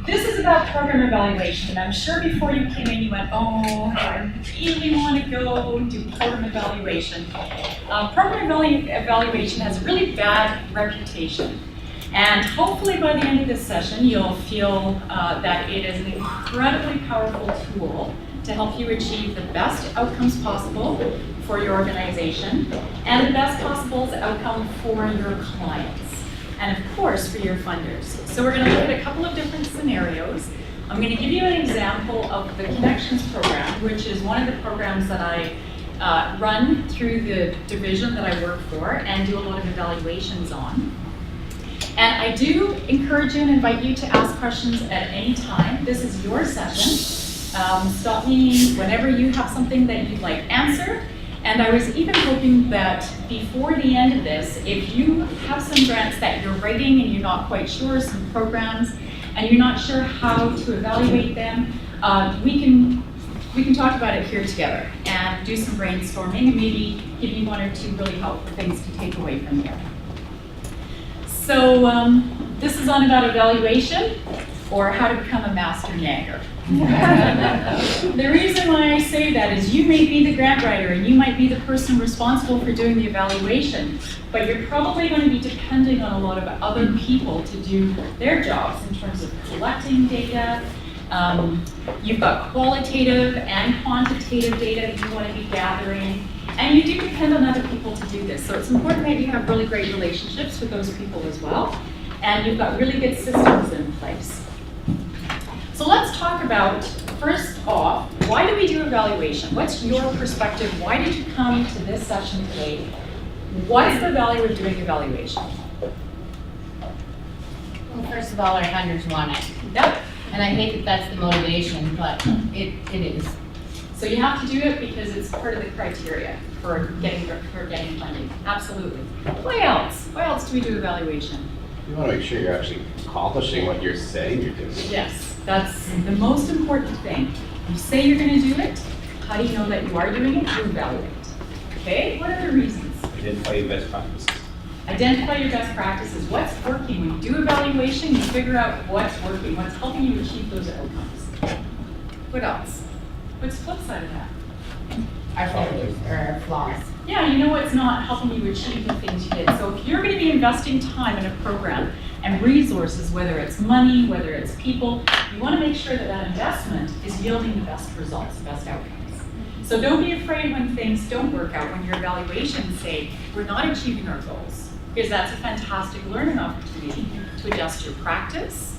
This is about program evaluation, and I'm sure before you came in you went, oh, I really want to go do program evaluation. Program evaluation has a really bad reputation, and hopefully by the end of this session you'll feel that it is an incredibly powerful tool to help you achieve the best outcomes possible for your organization and the best possible outcome for your clients. And of course for your funders. So we're going to look at a couple of different scenarios. I'm going to give you an example of the Connections program, which is one of the programs that I run through the division that I work for and do a lot of evaluations on. And I do encourage you and invite you to ask questions at any time. This is your session. Stop me whenever you have something that you'd like answered. And I was even hoping that before the end of this, if you have some grants that you're writing and you're not quite sure, some programs, and you're not sure how to evaluate them, we can talk about it here together and do some brainstorming and maybe give you one or two really helpful things to take away from here. So this is on about evaluation, or how to become a master nagger. The reason why I say that is you may be the grant writer and you might be the person responsible for doing the evaluation, but you're probably going to be depending on a lot of other people to do their jobs in terms of collecting data. You've got qualitative and quantitative data that you want to be gathering, and you do depend on other people to do this. So it's important that you have really great relationships with those people as well, and you've got really good systems in place. So let's talk about, first off, why do we do evaluation? What's your perspective? Why did you come to this session today? What's the value of doing evaluation? Well, first of all, our funders want it. Yep. And I hate that that's the motivation, but it is. So you have to do it because it's part of the criteria for getting funding. Absolutely. Why else? Why else do we do evaluation? You want to make sure you're actually accomplishing what you're saying you're doing. Yes, that's the most important thing. You say you're going to do it. How do you know that you are doing it? You evaluate. Okay, what are the reasons? Identify your best practices. Identify your best practices. What's working? When you do evaluation, you figure out what's working, what's helping you achieve those outcomes. What else? What's the flip side of that? Our failures or our flaws. Yeah, you know what's not helping you achieve the things you did. So if you're going to be investing time in a program and resources, whether it's money, whether it's people, you want to make sure that that investment is yielding the best results, the best outcomes. So don't be afraid when things don't work out, when your evaluations say, we're not achieving our goals, because that's a fantastic learning opportunity to adjust your practice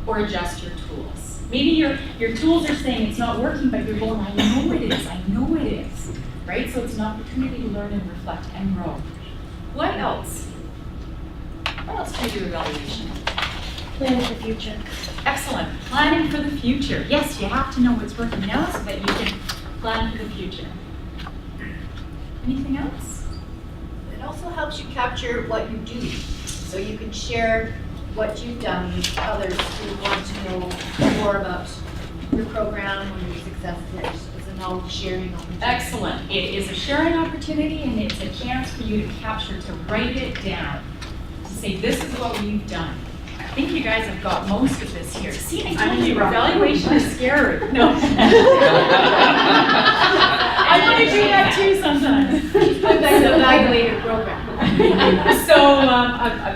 or adjust your tools. Maybe your tools are saying it's not working, but you're going, I know it is, I know it is. Right? So it's an opportunity to learn and reflect and grow. What else? What else do you do evaluation? Plan for the future. Excellent. Planning for the future. Yes, you have to know what's working now so that you can plan for the future. Anything else? It also helps you capture what you do, so you can share what you've done with others who want to know more about your program or your successes. It's a knowledge sharing opportunity. Excellent. It is a sharing opportunity, and it's a chance for you to capture, to write it down, to say, this is what we've done. I think you guys have got most of this here. See, I told you, evaluation is scary. No. I want to do that too sometimes. That's an evaluated program. So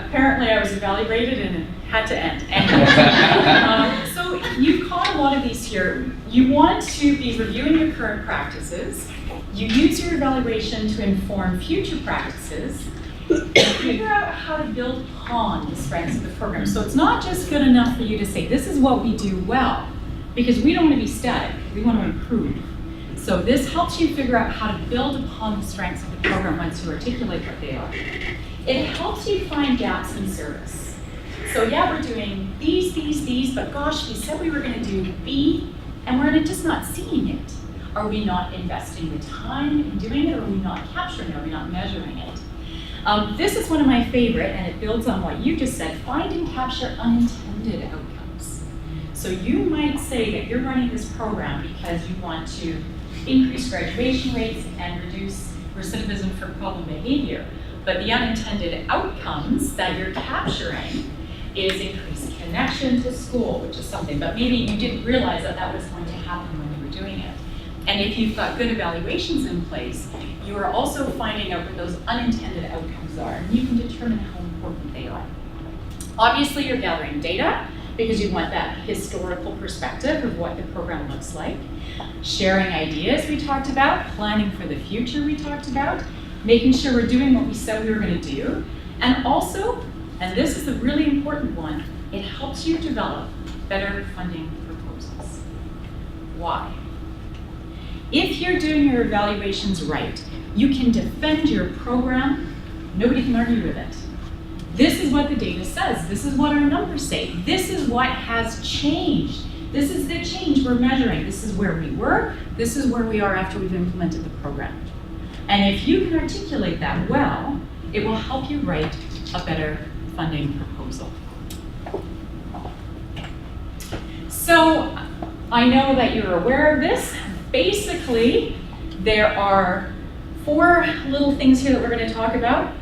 apparently I was evaluated and it had to end. And, so you've caught a lot of these here. You want to be reviewing your current practices. You use your evaluation to inform future practices. And figure out how to build upon the strengths of the program. So it's not just good enough for you to say, this is what we do well, because we don't want to be static. We want to improve. So this helps you figure out how to build upon the strengths of the program once you articulate what they are. It helps you find gaps in service. So yeah, we're doing these, but gosh, we said we were going to do B, and we're just not seeing it. Are we not investing the time in doing it, or are we not capturing it, are we not measuring it? This is one of my favorite, and it builds on what you just said, find and capture unintended outcomes. So you might say that you're running this program because you want to increase graduation rates and reduce recidivism for problem behavior. But the unintended outcomes that you're capturing is increased connection to school, which is something, but maybe you didn't realize that that was going to happen when you were doing it. And if you've got good evaluations in place, you are also finding out what those unintended outcomes are, and you can determine how important they are. Obviously, you're gathering data because you want that historical perspective of what the program looks like. Sharing ideas we talked about, planning for the future we talked about, making sure we're doing what we said we were going to do, and also, and this is a really important one, it helps you develop better funding proposals. Why? If you're doing your evaluations right, you can defend your program, nobody can argue with it. This is what the data says, this is what our numbers say, this is what has changed. This is the change we're measuring, this is where we were, this is where we are after we've implemented the program. And if you can articulate that well, it will help you write a better funding proposal. So I know that you're aware of this. Basically, there are 4 little things here that we're going to talk about.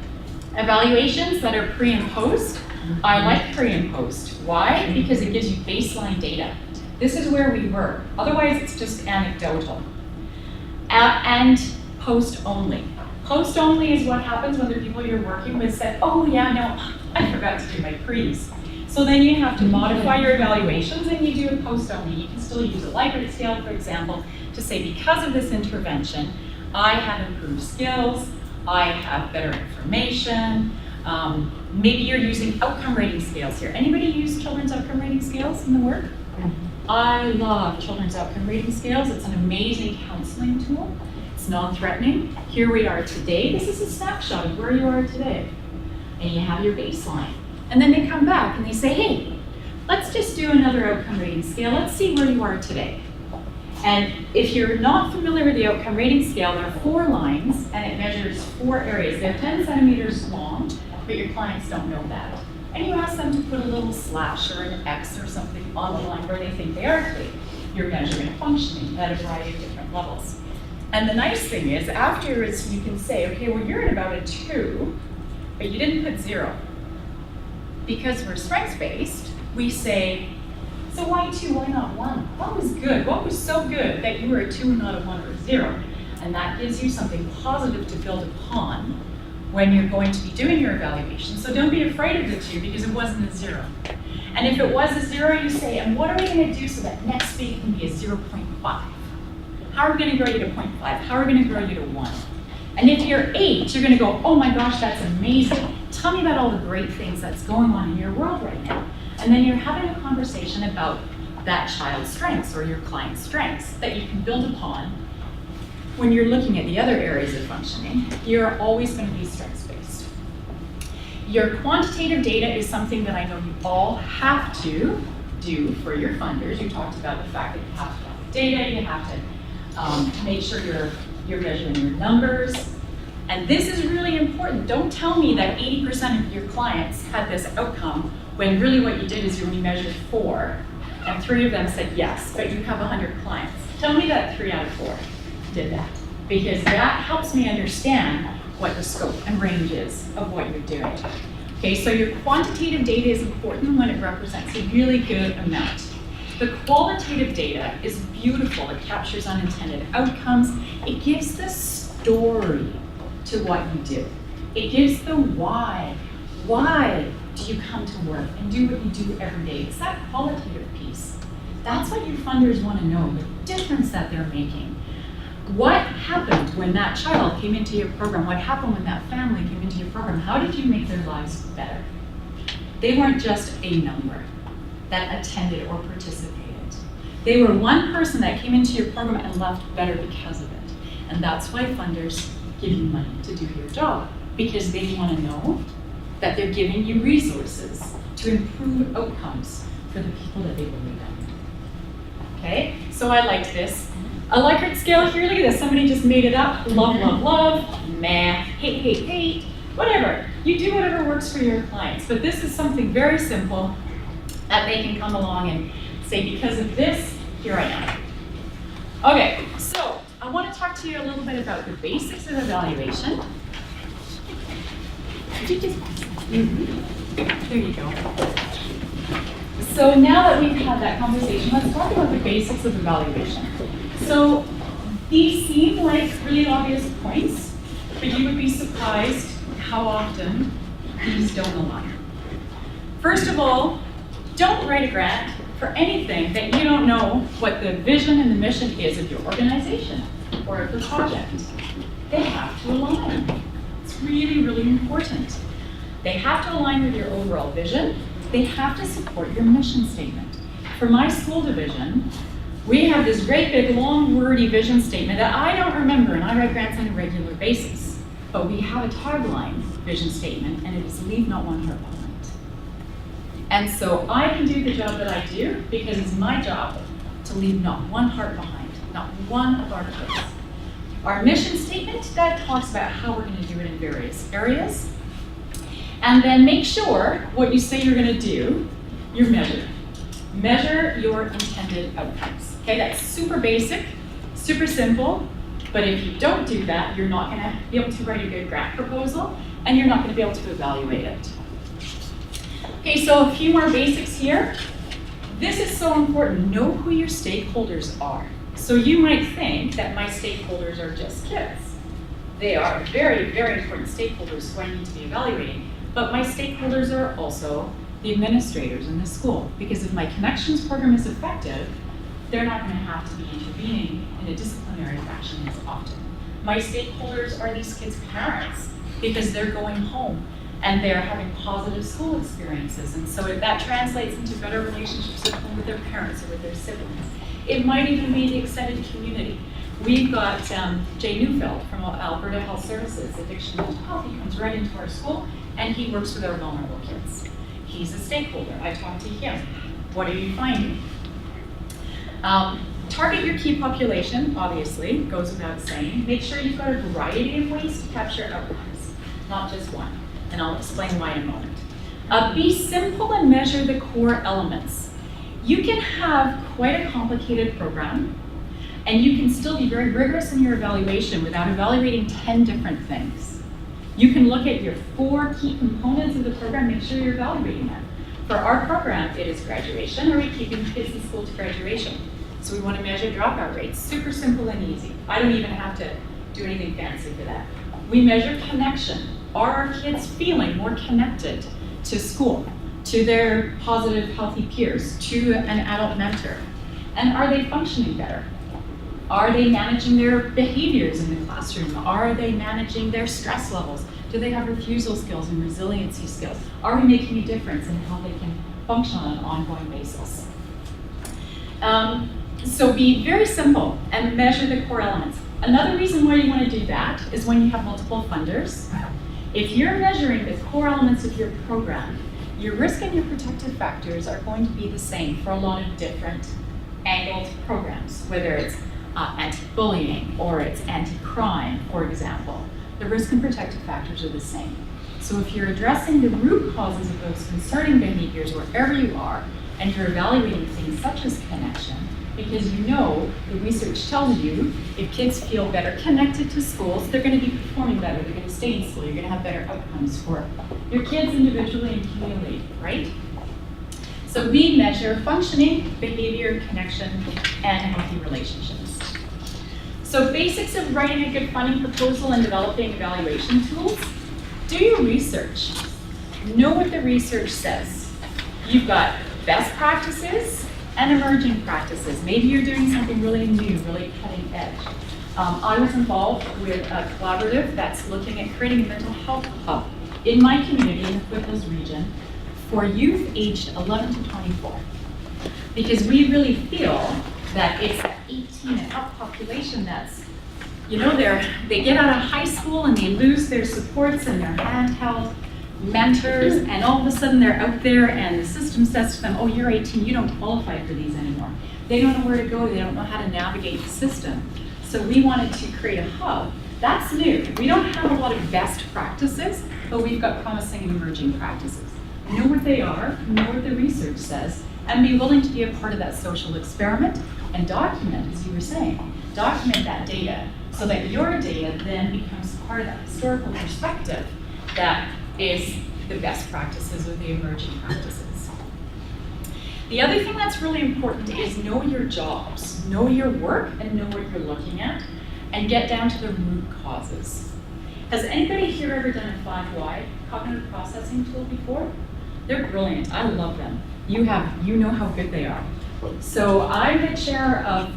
Evaluations that are pre and post. I like pre and post. Why? Because it gives you baseline data. This is where we were. Otherwise, it's just anecdotal. And post only. Post only is what happens when the people you're working with said, oh yeah, no, I forgot to do my pre's. So then you have to modify your evaluations and you do a post only. You can still use a Likert scale, for example, to say because of this intervention, I have improved skills, I have better information. Maybe you're using outcome rating scales here. Anybody use children's outcome rating scales in the work? I love children's outcome rating scales. It's an amazing counseling tool. It's non-threatening. Here we are today. This is a snapshot of where you are today. And you have your baseline. And then they come back and they say, hey, let's just do another outcome rating scale. Let's see where you are today. And if you're not familiar with the outcome rating scale, there are 4 lines and it measures 4 areas. They're 10 centimeters long, but your clients don't know that. And you ask them to put a little slash or an X or something on the line where they think they are clear. You're measuring functioning at a variety of different levels. And the nice thing is, afterwards you can say, okay, well you're at about a 2, but you didn't put 0. Because we're strengths-based, we say, so why 2, why not 1? What was good? What was so good that you were a 2 and not a 1 or a 0? And that gives you something positive to build upon when you're going to be doing your evaluation. So don't be afraid of the 2 because it wasn't a 0. And if it was a 0, you say, and what are we going to do so that next week can be a 0.5? How are we going to grow you to 0.5? How are we going to grow you to 1? And if you're 8, you're going to go, oh my gosh, that's amazing. Tell me about all the great things that's going on in your world right now. And then you're having a conversation about that child's strengths or your client's strengths that you can build upon. When you're looking at the other areas of functioning, you're always going to be strengths-based. Your quantitative data is something that I know you all have to do for your funders. You talked about the fact that you have to have the data, you have to make sure you're measuring your numbers. And this is really important. Don't tell me that 80% of your clients had this outcome when really what you did is you only measured 4 and 3 of them said yes, but you have 100 clients. Tell me that 3 out of 4 did that, because that helps me understand what the scope and range is of what you're doing. Okay, so your quantitative data is important when it represents a really good amount. The qualitative data is beautiful. It captures unintended outcomes. It gives the story to what you do. It gives the why. Why do you come to work and do what you do every day? It's that qualitative piece. That's what your funders want to know, the difference that they're making. What happened when that child came into your program? What happened when that family came into your program? How did you make their lives better? They weren't just a number that attended or participated. They were one person that came into your program and left better because of it. And that's why funders give you money to do your job, because they want to know that they're giving you resources to improve outcomes for the people that they believe in. Okay, so I liked this. A Likert scale here, look at this, somebody just made it up. Love, love, love, meh, hate, hate, hate, whatever. You do whatever works for your clients, but this is something very simple that they can come along and say, because of this, here I am. Okay, so I want to talk to you a little bit about the basics of evaluation. There you go. So now that we've had that conversation, let's talk about the basics of evaluation. So these seem like really obvious points, but you would be surprised how often these don't align. First of all, don't write a grant for anything that you don't know what the vision and the mission is of your organization or of the project. They have to align. It's really, really important. They have to align with your overall vision. They have to support your mission statement. For my school division, we have this great big long wordy vision statement that I don't remember, and I write grants on a regular basis. But we have a tagline vision statement, and it is leave not one heart behind. And so I can do the job that I do because it's my job to leave not one heart behind, not one of our kids. Our mission statement, that talks about how we're going to do it in various areas. And then make sure what you say you're going to do, you measure. Measure your intended outcomes. Okay, that's super basic, super simple, but if you don't do that, you're not going to be able to write a good grant proposal, and you're not going to be able to evaluate it. Okay, so a few more basics here. This is so important. Know who your stakeholders are. So you might think that my stakeholders are just kids. They are very, very important stakeholders who I need to be evaluating. But my stakeholders are also the administrators in the school, because if my connections program is effective, they're not going to have to be intervening in a disciplinary fashion as often. My stakeholders are these kids' parents, because they're going home and they're having positive school experiences, and so that translates into better relationships with their parents or with their siblings. It might even be the extended community. We've got Jay Neufeld from Alberta Health Services, Addiction and Mental Health. He comes right into our school and he works with our vulnerable kids. He's a stakeholder. I talk to him. What are you finding? Target your key population, obviously, goes without saying. Make sure you've got a variety of ways to capture outcomes, not just one. And I'll explain why in a moment. Be simple and measure the core elements. You can have quite a complicated program, and you can still be very rigorous in your evaluation without evaluating 10 different things. You can look at your 4 key components of the program, make sure you're evaluating them. For our program, it is graduation. Are we keeping kids in school to graduation? So we want to measure dropout rates. Super simple and easy. I don't even have to do anything fancy for that. We measure connection. Are our kids feeling more connected to school, to their positive, healthy peers, to an adult mentor? And are they functioning better? Are they managing their behaviors in the classroom? Are they managing their stress levels? Do they have refusal skills and resiliency skills? Are we making a difference in how they can function on an ongoing basis? So be very simple and measure the core elements. Another reason why you want to do that is when you have multiple funders. If you're measuring the core elements of your program, your risk and your protective factors are going to be the same for a lot of different angled programs, whether it's anti-bullying or it's anti-crime, for example. The risk and protective factors are the same. So if you're addressing the root causes of those concerning behaviors wherever you are, and you're evaluating things such as connection, because you know the research tells you if kids feel better connected to schools, they're going to be performing better, they're going to stay in school, you're going to have better outcomes for your kids individually and communally, right? So we measure functioning, behavior, connection, and healthy relationships. So basics of writing a good funding proposal and developing evaluation tools. Do your research. Know what the research says. You've got best practices and emerging practices. Maybe you're doing something really new, really cutting edge. I was involved with a collaborative that's looking at creating a mental health hub in my community in the Foothills region for youth aged 11 to 24. Because we really feel that it's that 18 and up population that's, you know, they get out of high school and they lose their supports and their handheld mentors, and all of a sudden they're out there and the system says to them, oh, you're 18, you don't qualify for these anymore. They don't know where to go, they don't know how to navigate the system. So we wanted to create a hub. That's new. We don't have a lot of best practices, but we've got promising and emerging practices. Know what they are, know what the research says, and be willing to be a part of that social experiment and document, as you were saying, document that data so that your data then becomes part of that historical perspective that is the best practices or the emerging practices. The other thing that's really important is know your jobs, know your work and know what you're looking at, and get down to the root causes. Has anybody here ever done a 5Y cognitive processing tool before? They're brilliant, I love them. You know how good they are. So I'm the chair of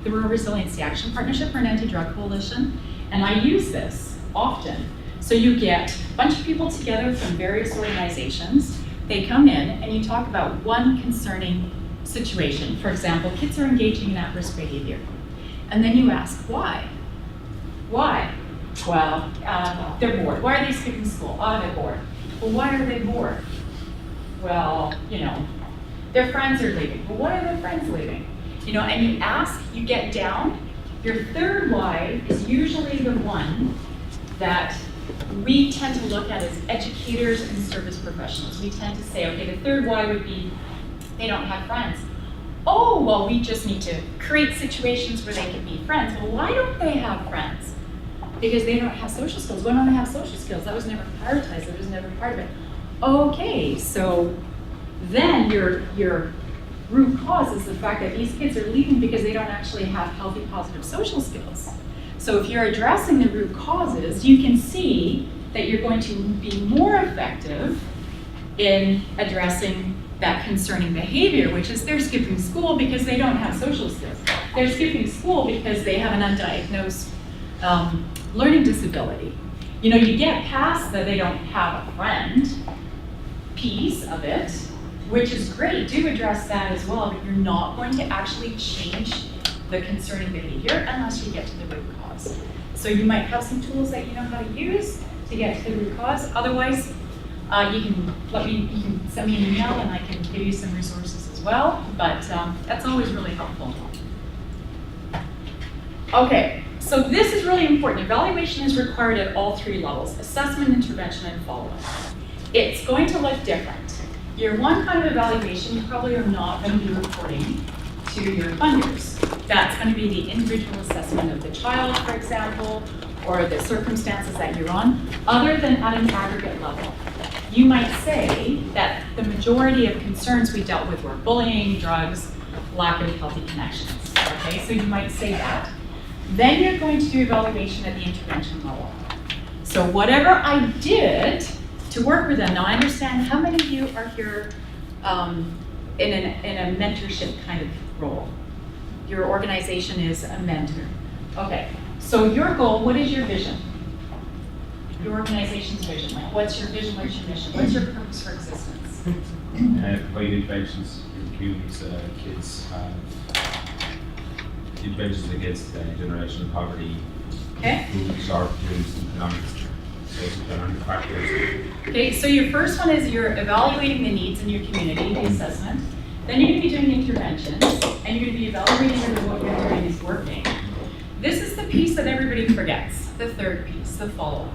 the Rural Resiliency Action Partnership for an Anti-Drug Coalition, and I use this often. So you get a bunch of people together from various organizations, they come in and you talk about one concerning situation. For example, kids are engaging in at-risk behavior. And then you ask, why? Why? Well, they're bored. Why are they skipping school? Oh, they're bored. Well, why are they bored? Well, their friends are leaving. Well, why are their friends leaving? And you ask, you get down. Your third why is usually the one that we tend to look at as educators and service professionals. We tend to say, okay, the third why would be they don't have friends. Oh, well, we just need to create situations where they can be friends. Well, why don't they have friends? Because they don't have social skills. Why don't they have social skills? That was never prioritized. That was never part of it. Okay, so then your root cause is the fact that these kids are leaving because they don't actually have healthy, positive social skills. So if you're addressing the root causes, you can see that you're going to be more effective in addressing that concerning behavior, which is they're skipping school because they don't have social skills. They're skipping school because they have an undiagnosed learning disability. You get past that they don't have a friend piece of it, which is great. Do address that as well, but you're not going to actually change the concerning behavior unless you get to the root cause. So you might have some tools that you know how to use to get to the root cause. Otherwise, you can send me an email and I can give you some resources as well, but that's always really helpful. Okay, so this is really important. Evaluation is required at all three levels: assessment, intervention, and follow-up. It's going to look different. Your one kind of evaluation, you probably are not going to be reporting to your funders. That's going to be the individual assessment of the child, for example, or the circumstances that you're on, other than at an aggregate level. You might say that the majority of concerns we dealt with were bullying, drugs, lack of healthy connections. Okay, so you might say that. Then you're going to do evaluation at the intervention level. So whatever I did to work with them, now I understand how many of you are here in a mentorship kind of role. Your organization is a mentor. Okay, so your goal, what is your vision? Your organization's vision, like what's your vision, what's your mission, what's your purpose for existence? Provide interventions in communities, kids have interventions against generational poverty, Okay. food shortages, economic, social factors. Okay, so your first one is you're evaluating the needs in your community, the assessment. Then you're going to be doing interventions, and you're going to be evaluating whether what you're doing is working. This is the piece that everybody forgets, the third piece, the follow-up.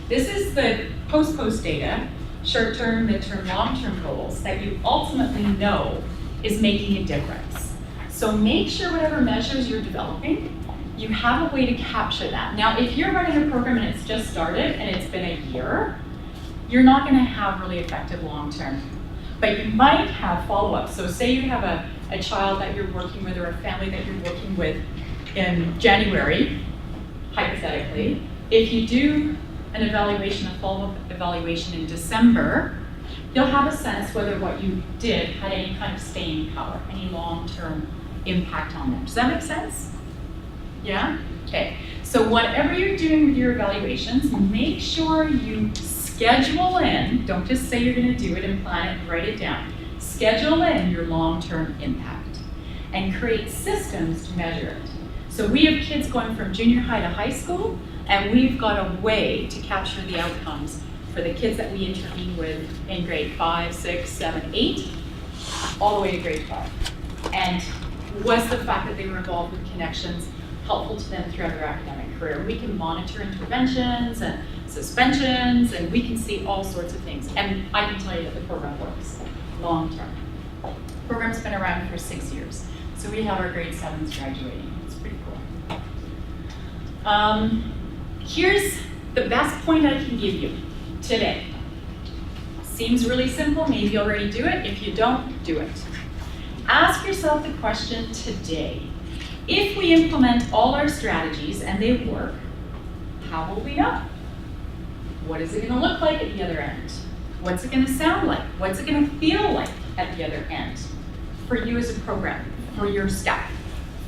This is the post-post data, short-term, mid-term, long-term goals that you ultimately know is making a difference. So make sure whatever measures you're developing, you have a way to capture that. Now, if you're running a program and it's just started and it's been a year, you're not going to have really effective long-term. But you might have follow-up. So say you have a child that you're working with or a family that you're working with in January, hypothetically. If you do an evaluation, a follow-up evaluation in December, you'll have a sense whether what you did had any kind of staying power, any long-term impact on them. Does that make sense? Yeah? Okay. So whatever you're doing with your evaluations, make sure you schedule in, don't just say you're going to do it and plan it and write it down. Schedule in your long-term impact and create systems to measure it. So we have kids going from junior high to high school, and we've got a way to capture the outcomes for the kids that we intervene with in grade 5, 6, 7, 8, all the way to grade 12. And was the fact that they were involved with connections helpful to them throughout their academic career? We can monitor interventions and suspensions, and we can see all sorts of things. And I can tell you that the program works long term. The program's been around for 6 years. So we have our grade 7s graduating. It's pretty cool. Here's the best point I can give you today. Seems really simple, maybe you already do it. If you don't, do it. Ask yourself the question today. If we implement all our strategies and they work, how will we know? What is it going to look like at the other end? What's it going to sound like? What's it going to feel like at the other end? For you as a program, for your staff,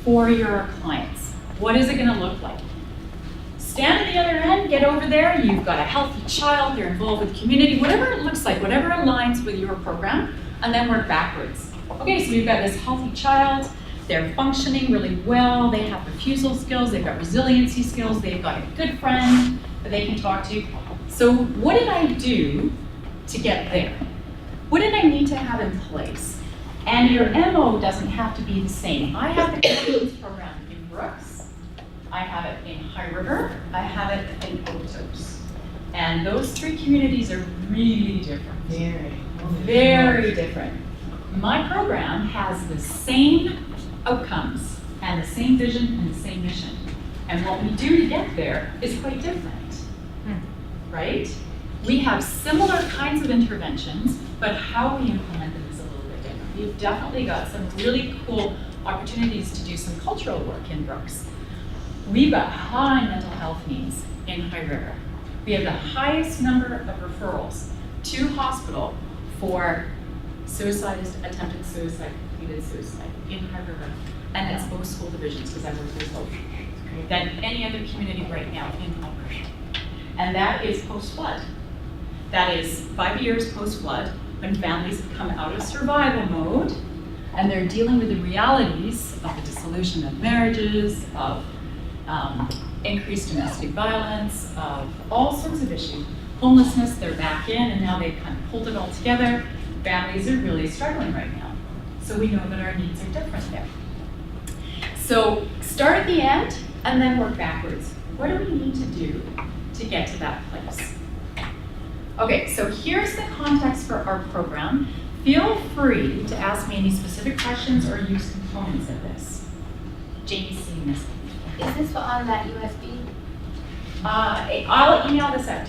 for your clients. What is it going to look like? Stand at the other end, get over there, you've got a healthy child, they're involved with community, whatever it looks like, whatever aligns with your program, and then work backwards. Okay, so we've got this healthy child, they're functioning really well, they have refusal skills, they've got resiliency skills, they've got a good friend that they can talk to. So what did I do to get there? What did I need to have in place? And your MO doesn't have to be the same. I have the connections program in Brooks. I have it in High River, I have it in Otos. And those three communities are really different. Very different. My program has the same outcomes and the same vision and the same mission. And what we do to get there is quite different, right? We have similar kinds of interventions, but how we implement them is a little bit different. We've definitely got some really cool opportunities to do some cultural work in Brooks. We've got high mental health needs in High River. We have the highest number of referrals to hospital for suicide, attempted suicide, completed suicide in High River. And it's both school divisions, because I work with both, than any other community right now in Alberta. And that is post-flood. That is 5 years post-flood, when families have come out of survival mode, and they're dealing with the realities of the dissolution of marriages, of increased domestic violence, of all sorts of issues. Homelessness, they're back in, and now they've kind of pulled it all together. Families are really struggling right now. So we know that our needs are different there. So start at the end, and then work backwards. What do we need to do to get to that place? Okay, so here's the context for our program. Feel free to ask me any specific questions or use components of this. Jamie's seeing this. Is this on that USB? I'll email this out.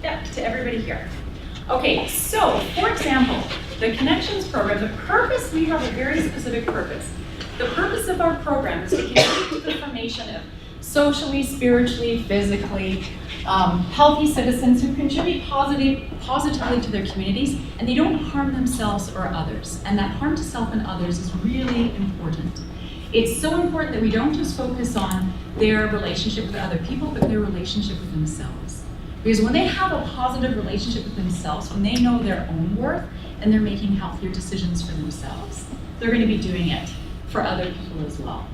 Yeah, to everybody here. Okay, so for example, the Connections program, the purpose, we have a very specific purpose. The purpose of our program is to contribute to the formation of socially, spiritually, physically, healthy citizens who contribute positively to their communities, and they don't harm themselves or others. And that harm to self and others is really important. It's so important that we don't just focus on their relationship with other people, but their relationship with themselves. Because when they have a positive relationship with themselves, when they know their own worth and they're making healthier decisions for themselves, they're going to be doing it for other people as well.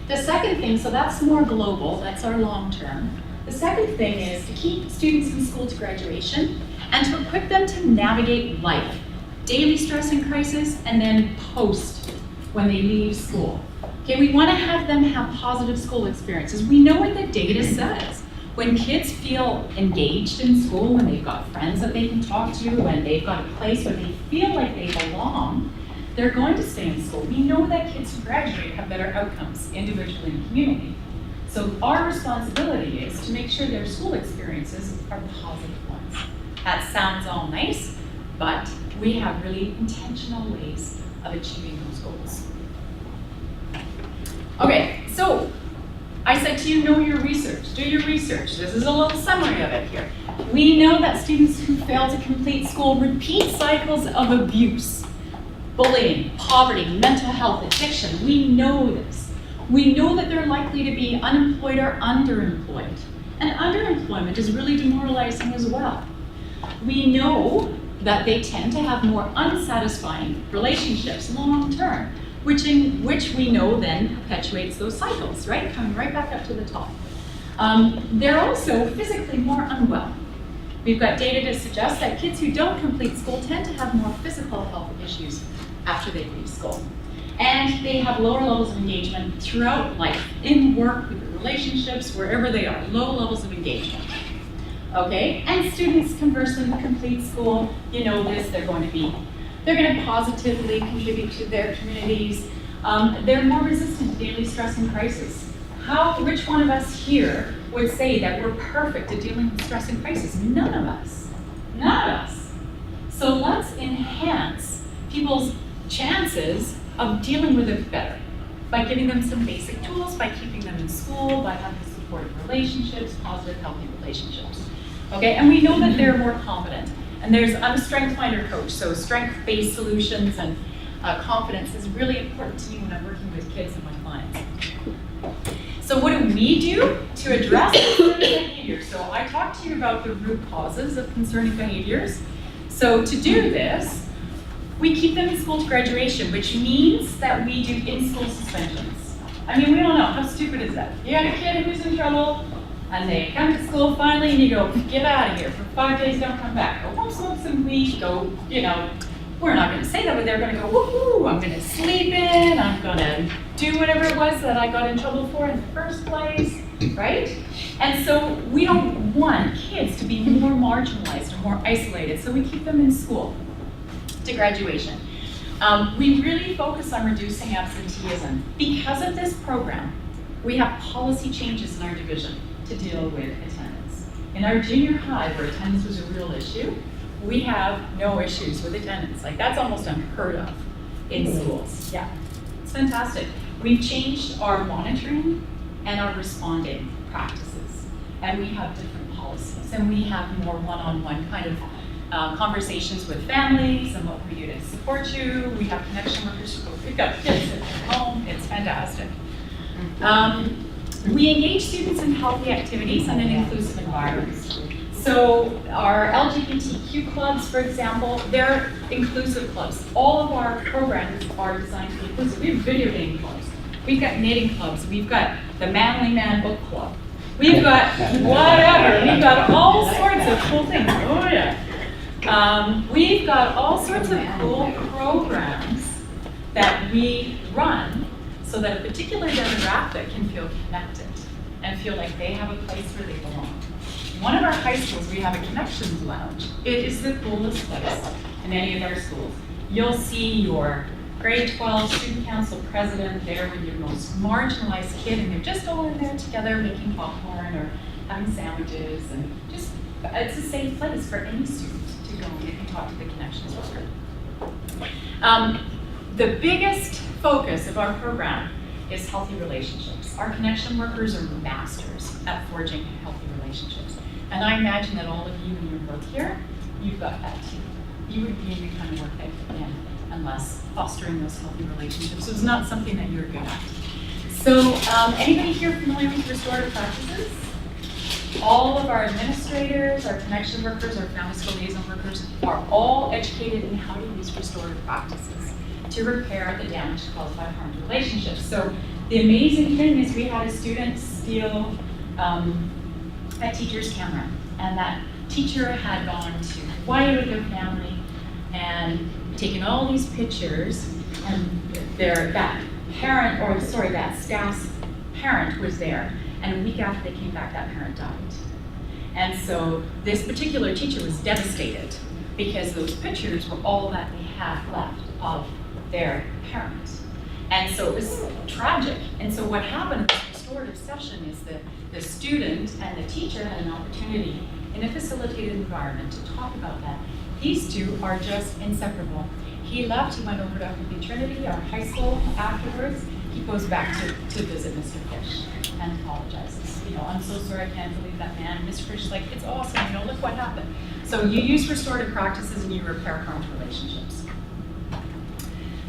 The second thing, so that's more global, that's our long term. The second thing is to keep students in school to graduation and to equip them to navigate life, daily stress and crisis, and then post when they leave school. Okay, we want to have them have positive school experiences. We know what the data says. When kids feel engaged in school, when they've got friends that they can talk to, when they've got a place where they feel like they belong, they're going to stay in school. We know that kids who graduate have better outcomes individually and community. So our responsibility is to make sure their school experiences are positive ones. That sounds all nice, but we have really intentional ways of achieving those goals. Okay, so I said to you, know your research, do your research. This is a little summary of it here. We know that students who fail to complete school repeat cycles of abuse, bullying, poverty, mental health, addiction. We know this. We know that they're likely to be unemployed or underemployed. And underemployment is really demoralizing as well. We know that they tend to have more unsatisfying relationships long term, which we know then perpetuates those cycles, right? Coming right back up to the top. They're also physically more unwell. We've got data to suggest that kids who don't complete school tend to have more physical health issues after they leave school. And they have lower levels of engagement throughout life, in work, with relationships, wherever they are, low levels of engagement. Okay, and students conversely who complete school, you know this, they're going to positively contribute to their communities. They're more resistant to daily stress and crisis. Which one of us here would say that we're perfect at dealing with stress and crisis? None of us. None of us. So let's enhance people's chances of dealing with it better by giving them some basic tools, by keeping them in school, by having supportive relationships, positive, healthy relationships. Okay, and we know that they're more confident. And I'm a strength finder coach, so strength-based solutions and confidence is really important to me when I'm working with kids and my clients. So what do we do to address concerning behavior? So I talked to you about the root causes of concerning behaviors. So to do this, we keep them in school to graduation, which means that we do in-school suspensions. I mean, we don't know, how stupid is that? You got a kid who's in trouble, and they come to school finally, and you go, get out of here, for 5 days, don't come back. Go home, smoke some weed, go, we're not gonna say that, but they're gonna go, woohoo, I'm gonna sleep in, I'm gonna do whatever it was that I got in trouble for in the first place, right? And so we don't want kids to be more marginalized or more isolated, so we keep them in school to graduation. We really focus on reducing absenteeism. Because of this program, we have policy changes in our division to deal with attendance. In our junior high, where attendance was a real issue, we have no issues with attendance. Like, that's almost unheard of in schools. Yeah, it's fantastic. We've changed our monitoring and our responding practices, and we have different policies, and we have more one-on-one kind of conversations with families and what we do to support you. We have connection workers who go pick up kids at their home. It's fantastic. We engage students in healthy activities and in inclusive environments. So our LGBTQ clubs, for example, they're inclusive clubs. All of our programs are designed to be inclusive. We have video game clubs. We've got knitting clubs. We've got the Manly Man Book Club. We've got whatever. We've got all sorts of cool things. Oh yeah. We've got all sorts of cool programs that we run so that a particular demographic can feel connected and feel like they have a place where they belong. One of our high schools, we have a connections lounge. It is the coolest place in any of our schools. You'll see your grade 12 student council president there with your most marginalized kid, and they're just all in there together making popcorn or having sandwiches, and just, it's a safe place for any student to go and they can talk to the connections worker. The biggest focus of our program is healthy relationships. Our connection workers are masters at forging healthy relationships. And I imagine that all of you in your work here, you've got that too. You wouldn't be in the kind of work that you're in unless fostering those healthy relationships was not something that you're good at. So anybody here familiar with restorative practices? All of our administrators, our connection workers, our family school liaison workers are all educated in how to use restorative practices to repair the damage caused by harmed relationships. So the amazing thing is we had a student steal a teacher's camera, and that teacher had gone to Hawaii with their family and taken all these pictures, and that staff's parent was there, and a week after they came back, that parent died. And so this particular teacher was devastated because those pictures were all that they had left of their parent. And so it was tragic. And so what happened in this restorative session is that the student and the teacher had an opportunity in a facilitated environment to talk about that. These two are just inseparable. He left, he went over to Holy Trinity, our high school, afterwards. He goes back to visit Mr. Fish and apologizes. I'm so sorry, I can't believe that man. Mr. Fish is like, it's awesome, look what happened. So you use restorative practices and you repair harmed relationships.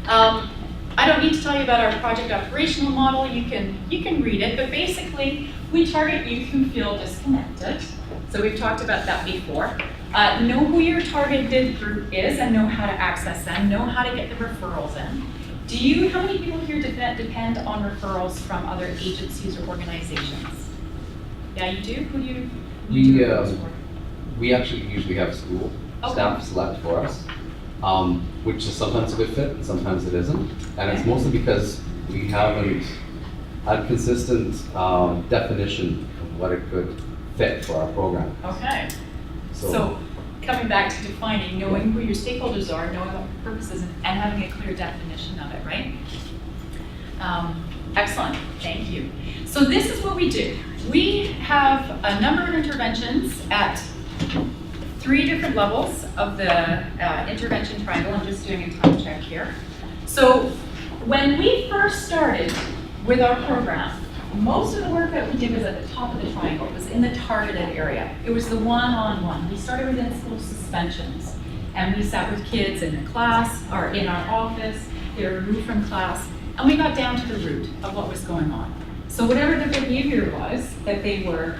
I don't need to tell you about our project operational model. You can read it, but basically we target youth who feel disconnected. So we've talked about that before. Know who your targeted group is and know how to access them, know how to get the referrals in. How many people here depend on referrals from other agencies or organizations? Yeah, you do? Who do you do referrals for? We actually usually have school staff select for us, which is sometimes a good fit and sometimes it isn't. And it's mostly because we haven't had consistent definition of what it could fit for our program. Okay. So coming back to defining, knowing who your stakeholders are, knowing what your purpose is, and having a clear definition of it, right? Excellent, thank you. So this is what we do. We have a number of interventions at 3 different levels of the intervention triangle. I'm just doing a time check here. So when we first started with our program, most of the work that we did was at the top of the triangle. It was in the targeted area. It was the one-on-one. We started with in-school suspensions, and we sat with kids in the class or in our office. They were removed from class, and we got down to the root of what was going on. So whatever the behavior was that they were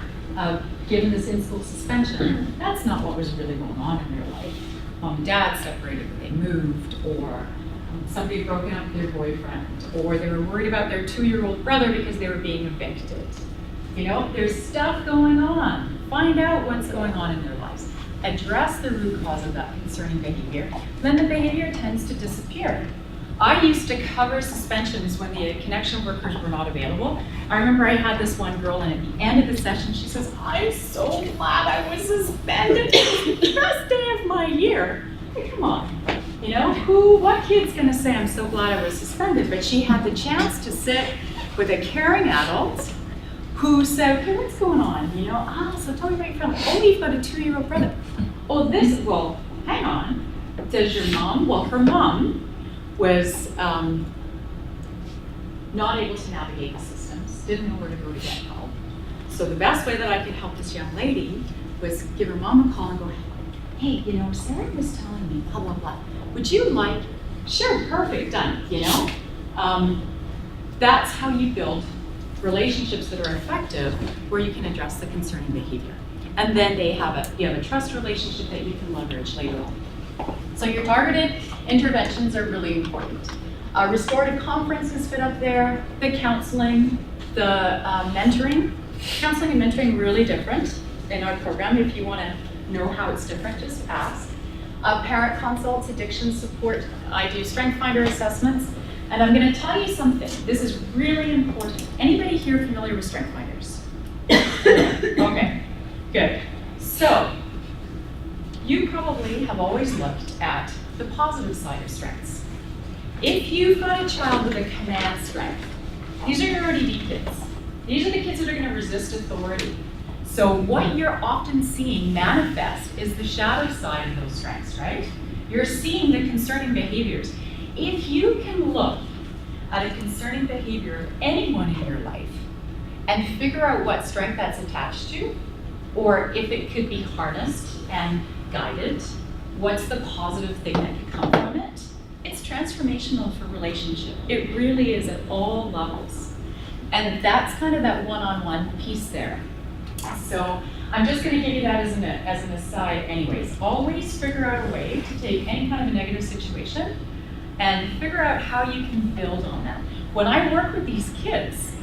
given this in-school suspension, that's not what was really going on in their life. Mom and dad separated, or they moved, or somebody had broken up with their boyfriend, or they were worried about their 2-year-old brother because they were being evicted. You know, there's stuff going on. Find out what's going on in their lives. Address the root cause of that concerning behavior. Then the behavior tends to disappear. I used to cover suspensions when the connection workers were not available. I remember I had this one girl, and at the end of the session, she says, "I'm so glad I was suspended. It was the best day of my year." Hey, come on. You know, what kid's gonna say, "I'm so glad I was suspended"? But she had the chance to sit with a caring adult who said, "Okay, what's going on? You know, so tell me about your family. Oh, you've got a 2-year-old brother. Oh, well, hang on. Does your mom?" Well, her mom was not able to navigate the systems, didn't know where to go to get help. So the best way that I could help this young lady was give her mom a call and go, "Hey, you know, Sarah was telling me blah, blah, blah. Would you like," "Sure, perfect, done," you know? That's how you build relationships that are effective, where you can address the concerning behavior. And then you have a trust relationship that you can leverage later on. So your targeted interventions are really important. Restorative conferences fit up there, the counseling, the mentoring. Counseling and mentoring really different in our program. If you want to know how it's different, just ask. Parent consults, addiction support. I do strength finder assessments. And I'm going to tell you something. This is really important. Anybody here familiar with strength finders? Okay, good. So, you probably have always looked at the positive side of strengths. If you've got a child with a command strength, these are your ODD kids. These are the kids that are going to resist authority. So what you're often seeing manifest is the shadow side of those strengths, right? You're seeing the concerning behaviors. If you can look at a concerning behavior of anyone in your life and figure out what strength that's attached to, or if it could be harnessed and guided, what's the positive thing that could come from it? It's transformational for relationship. It really is at all levels. And that's kind of that one-on-one piece there. So I'm just going to give you that as an aside anyways. Always figure out a way to take any kind of a negative situation and figure out how you can build on that. When I work with these kids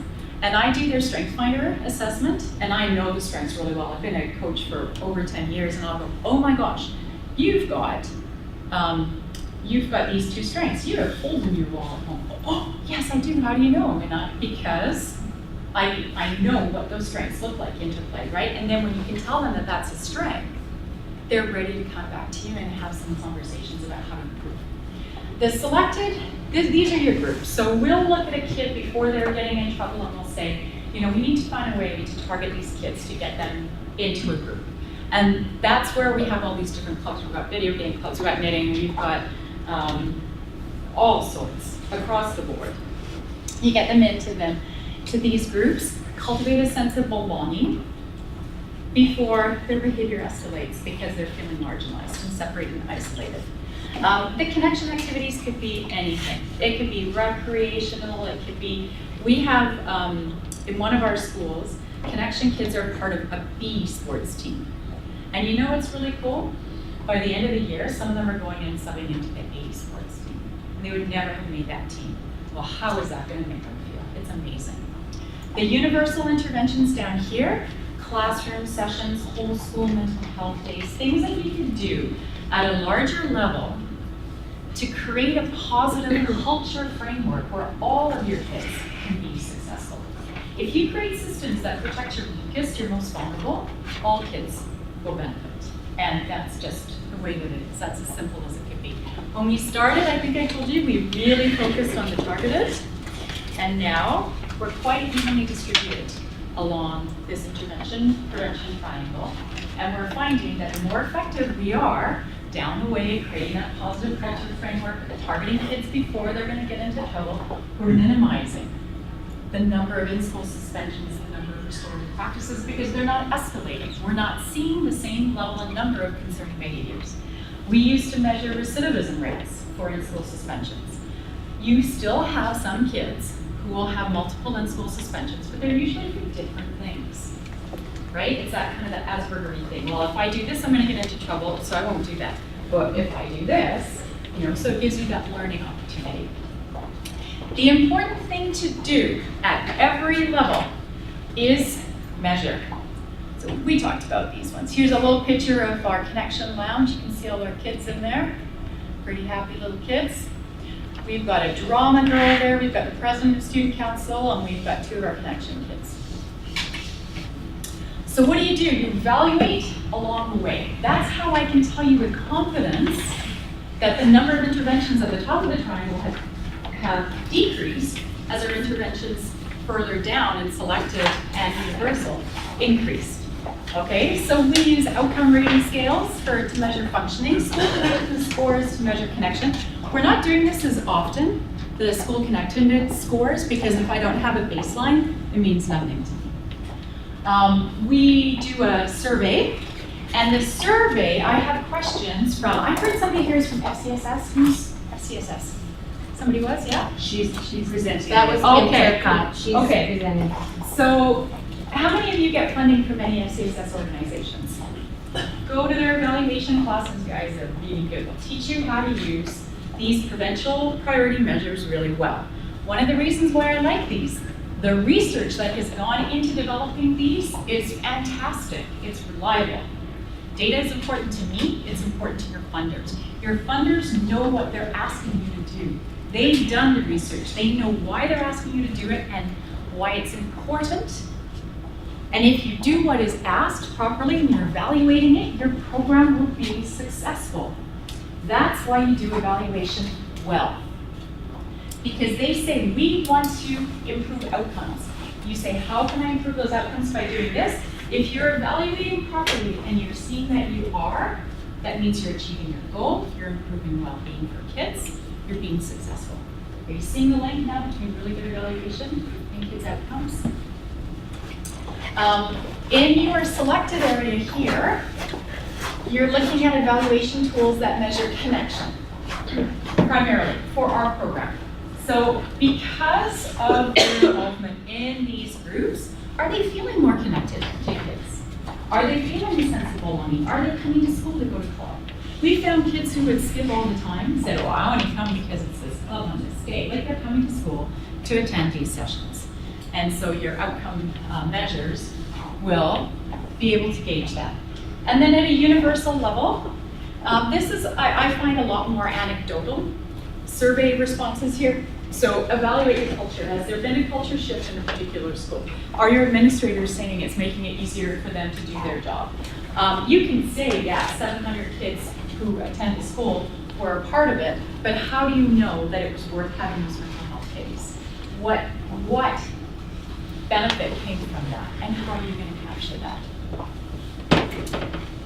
and I do their strength finder assessment, and I know the strengths really well. I've been a coach for over 10 years, and I'll go, "Oh my gosh, you've got these 2 strengths. You have holes in your wall at home." "Oh, yes, I do. How do you know?" Because I know what those strengths look like, interplay, right? And then when you can tell them that that's a strength, they're ready to come back to you and have some conversations about how to improve. The selected, these are your groups. So we'll look at a kid before they're getting in trouble, and we'll say, you know, we need to find a way to target these kids to get them into a group. And that's where we have all these different clubs. We've got video game clubs, we've got knitting, we've got all sorts across the board. You get them to these groups, cultivate a sense of belonging before their behavior escalates because they're feeling marginalized and separated and isolated. The connection activities could be anything. It could be recreational, it could be, we have, in one of our schools, connection kids are part of a B sports team. And you know what's really cool? By the end of the year, some of them are going and subbing into the A sports team. And they would never have made that team. Well, how is that going to make them feel? It's amazing. The universal interventions down here, classroom sessions, whole school mental health days, things that we can do at a larger level to create a positive culture framework where all of your kids can be successful. If you create systems that protect your weakest, your most vulnerable, all kids will benefit. And that's just the way that it is. That's as simple as it could be. When we started, I think I told you, we really focused on the targeted. And now we're quite evenly distributed along this intervention prevention triangle, and we're finding that the more effective we are down the way, creating that positive culture framework, targeting kids before they're going to get into trouble, we're minimizing the number of in-school suspensions, the number of restorative practices, because they're not escalating. We're not seeing the same level and number of concerning behaviors. We used to measure recidivism rates for in-school suspensions. You still have some kids who will have multiple in-school suspensions, but they're usually for different things, right? It's that kind of the Asperger-y thing. Well, if I do this, I'm going to get into trouble, so I won't do that. But if I do this, so it gives you that learning opportunity. The important thing to do at every level is measure. So we talked about these ones. Here's a little picture of our Connection Lounge. You can see all our kids in there. Pretty happy little kids. We've got a drama girl there. We've got the president of Student Council, and we've got 2 of our Connection kids. So what do? You evaluate along the way. That's how I can tell you with confidence that the number of interventions at the top of the triangle have decreased as our interventions further down in selective and universal increased. Okay, so we use outcome rating scales to measure functioning, school connectedness scores to measure connection. We're not doing this as often, the school connectedness scores, because if I don't have a baseline, it means nothing to me. We do a survey, and the survey, I have questions from, I heard somebody here is from FCSS. Who's FCSS? Somebody was, yeah? She's presenting. That was Okay. She's Okay. presenting. So, how many of you get funding from any FCSS organizations? Go to their evaluation classes, guys, they're really good. They'll teach you how to use these provincial priority measures really well. One of the reasons why I like these, the research that has gone into developing these is fantastic. It's reliable. Data is important to me, it's important to your funders. Your funders know what they're asking you to do. They've done the research. They know why they're asking you to do it and why it's important. And if you do what is asked properly and you're evaluating it, your program will be successful. That's why you do evaluation well. Because they say, we want to improve outcomes. You say, how can I improve those outcomes by doing this? If you're evaluating properly and you're seeing that you are, that means you're achieving your goal, you're improving well-being for kids, you're being successful. Are you seeing the link now between really good evaluation and kids' outcomes? In your selected area here, you're looking at evaluation tools that measure connection, primarily for our program. So because of their involvement in these groups, are they feeling more connected to kids? Are they feeling a sense of belonging? Are they coming to school to go to club? We found kids who would skip all the time, said, oh, I only come because it's this club on this day. Like they're coming to school to attend these sessions. And so your outcome measures will be able to gauge that. And then at a universal level, this is, I find a lot more anecdotal survey responses here. So evaluate your culture. Has there been a culture shift in a particular school? Are your administrators saying it's making it easier for them to do their job? You can say, yeah, 700 kids who attend the school were a part of it, but how do you know that it was worth having those mental health days? What benefit came from that, and how are you going to capture that?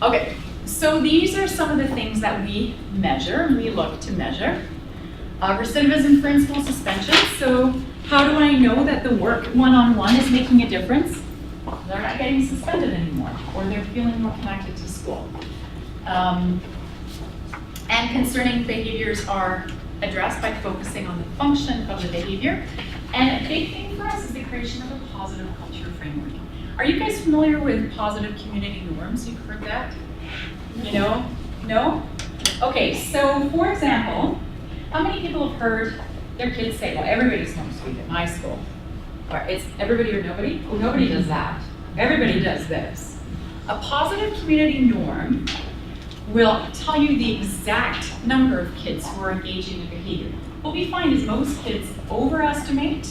Okay, so these are some of the things that we measure, and we look to measure. Recidivism for in-school suspension. So how do I know that the work one-on-one is making a difference? They're not getting suspended anymore, or they're feeling more connected to school. And concerning behaviors are addressed by focusing on the function of the behavior. And a big thing for us is the creation of a positive culture framework. Are you guys familiar with positive community norms? You've heard that? You know? No? Okay, so for example, how many people have heard their kids say, well, everybody smokes weed at my school? Or it's everybody or nobody? Well, nobody does that. Everybody does this. A positive community norm will tell you the exact number of kids who are engaging in behavior. What we find is most kids overestimate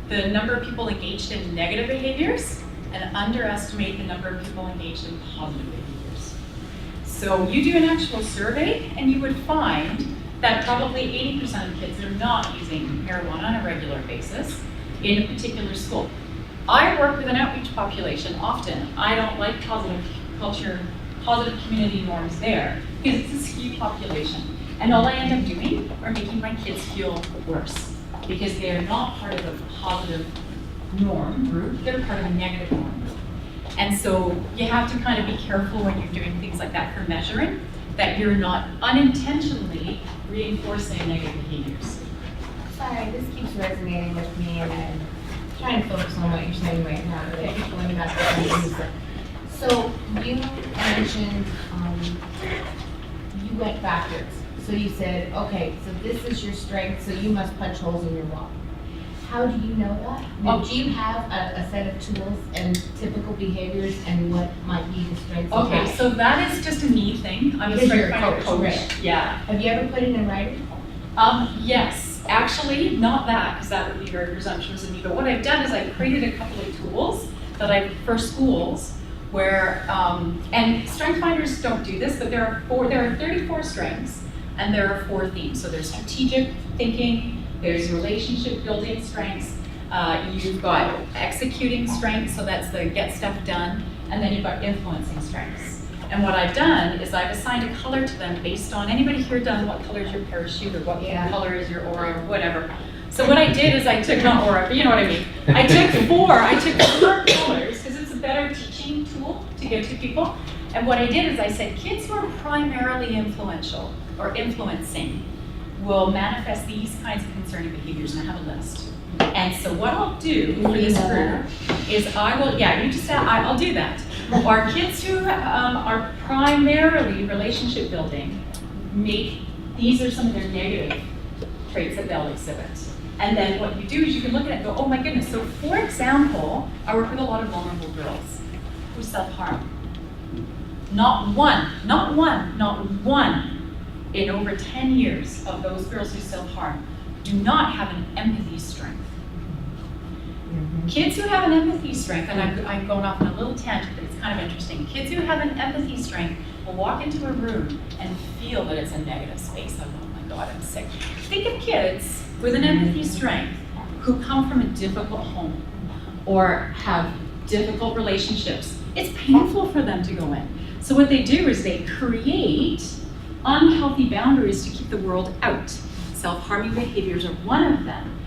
the number of people engaged in negative behaviors and underestimate the number of people engaged in positive behaviors. So you do an actual survey and you would find that probably 80% of kids are not using marijuana on a regular basis in a particular school. I work with an outreach population often. I don't like positive culture, positive community norms there because it's a skewed population. And all I end up doing are making my kids feel worse because they are not part of a positive norm group, they're part of a negative norm group. And so you have to kind of be careful when you're doing things like that for measuring, that you're not unintentionally reinforcing negative behaviors. Sorry, this keeps resonating with me, and I'm trying to focus on what you're saying right now, but I keep going back to things. So you mentioned, you went backwards. So you said, okay, so this is your strength, so you must punch holes in your wall. How do you know that? Do you have a set of tools and typical behaviors and what might be the strengths? Okay, so that is just a me thing. I'm a Because you're a strength finder coach, coach. right. Yeah. Have you ever put it in writing? Yes, actually, not that, because that would be very presumptuous of me. But what I've done is I've created a couple of tools that for schools where, and strength finders don't do this, but there are 34 strengths, and there are 4 themes. So there's strategic thinking, there's relationship building strengths, you've got executing strengths, so that's the get stuff done, and then you've got influencing strengths. And what I've done is I've assigned a color to them based on, anybody here done what color is your parachute or what color is your aura or whatever. So what I did is I took, not aura, but you know what I mean. I took four colors, because it's a better teaching tool to give to people. And what I did is I said, kids who are primarily influential or influencing will manifest these kinds of concerning behaviors, and I have a list. And so what I'll do for this group is I will, I'll do that. Our kids who are primarily relationship building, these are some of their negative traits that they'll exhibit. And then what you do is you can look at it and go, oh my goodness. So for example, I work with a lot of vulnerable girls who self-harm. Not one in over 10 years of those girls who self-harm do not have an empathy strength. Kids who have an empathy strength, and I'm going off on a little tangent, but it's kind of interesting. Kids who have an empathy strength will walk into a room and feel that it's a negative space. Oh my God, I'm sick. Think of kids with an empathy strength who come from a difficult home or have difficult relationships. It's painful for them to go in. So what they do is they create unhealthy boundaries to keep the world out. Self-harming behaviors are one of them.